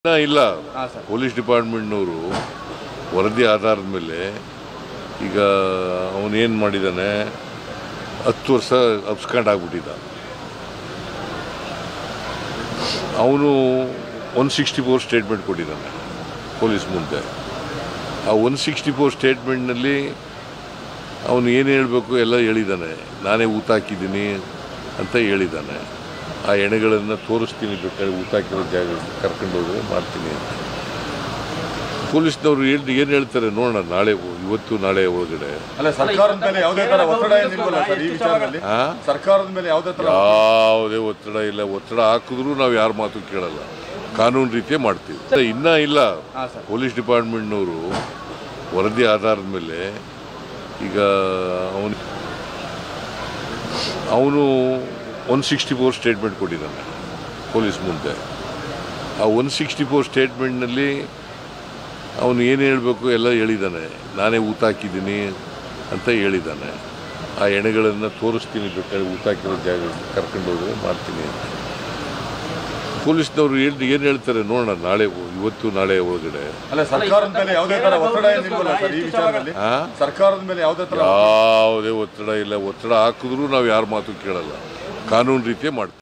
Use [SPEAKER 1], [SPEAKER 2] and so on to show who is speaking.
[SPEAKER 1] ಇಲ್ಲ ಪೊಲೀಸ್ ಡಿಪಾರ್ಟ್ಮೆಂಟ್ನವರು ವರದಿ ಆಧಾರದ ಮೇಲೆ ಈಗ ಅವನೇನು ಮಾಡಿದ್ದಾನೆ 10 ವರ್ಷ ಅಬ್ಸ್ಕಾಂಡ್ ಆಗಿಬಿಟ್ಟಿದ್ದ. ಅವನು 164 ಸ್ಟೇಟ್ಮೆಂಟ್ ಕೊಟ್ಟಿದ್ದಾನೆ ಪೊಲೀಸ್ ಮುಂದೆ. ಆ 164 ಸ್ಟೇಟ್ಮೆಂಟ್ನಲ್ಲಿ ಅವನು ಏನು ಹೇಳಬೇಕು ಎಲ್ಲ ಹೇಳಿದ್ದಾನೆ. ನಾನೇ ಊತ ಹಾಕಿದ್ದೀನಿ ಅಂತ ಹೇಳಿದ್ದಾನೆ. ಆ ಎಣೆಗಳನ್ನು ತೋರಿಸ್ತೀನಿ, ಬೇಕಾದ್ರೆ ಊತ ಹಾಕಿರೋ ಜಾಗ ಕರ್ಕೊಂಡು ಹೋದರೆ ಮಾಡ್ತೀನಿ ಅಂತ. ಪೊಲೀಸ್ನವರು ಏನು ಹೇಳ್ತಾರೆ ನೋಡೋಣ, ನಾಳೆ ಇವತ್ತು ನಾಳೆ ಒಳಗಡೆ. ಯಾವುದೇ ಒತ್ತಡ ಇಲ್ಲ. ಒತ್ತಡ ಹಾಕಿದ್ರು ನಾವು ಯಾರ ಮಾತು ಕೇಳಲ್ಲ, ಕಾನೂನು ರೀತಿಯೇ ಮಾಡ್ತೀವಿ. ಇನ್ನೂ ಇಲ್ಲ ಪೊಲೀಸ್ ಡಿಪಾರ್ಟ್ಮೆಂಟ್ನವರು ವರದಿ ಆಧಾರದ ಮೇಲೆ ಈಗ ಅವನು 164 ಸ್ಟೇಟ್ಮೆಂಟ್ ಕೊಟ್ಟಿದ್ದಾನೆ ಪೊಲೀಸ್ ಮುಂದೆ. ಆ 164 ಸ್ಟೇಟ್ಮೆಂಟ್ನಲ್ಲಿ ಅವನು ಏನು ಹೇಳಬೇಕು ಎಲ್ಲ ಹೇಳಿದ್ದಾನೆ. ನಾನೇ ಊತ ಹಾಕಿದ್ದೀನಿ ಅಂತ ಹೇಳಿದ್ದಾನೆ. ಆ ಎಣೆಗಳನ್ನು ತೋರಿಸ್ತೀನಿ, ಬೇಕಾದ್ರೆ ಊತ ಹಾಕಿರೋ ಜಾಗ ಕರ್ಕೊಂಡು ಹೋದರೆ ಮಾಡ್ತೀನಿ ಅಂತ. ಪೊಲೀಸ್ನವರು ಏನು ಹೇಳ್ತಾರೆ ನೋಡೋಣ, ನಾಳೆ ಇವತ್ತು ನಾಳೆ ಒಳಗಡೆ. ಯಾವುದೇ ಒತ್ತಡ ಇಲ್ಲ. ಒತ್ತಡ ಹಾಕಿದ್ರು ನಾವು ಯಾರ ಮಾತು ಕೇಳಲ್ಲ, ಕಾನೂನು ರೀತಿಯೇ ಮಾಡ್ತೀವಿ.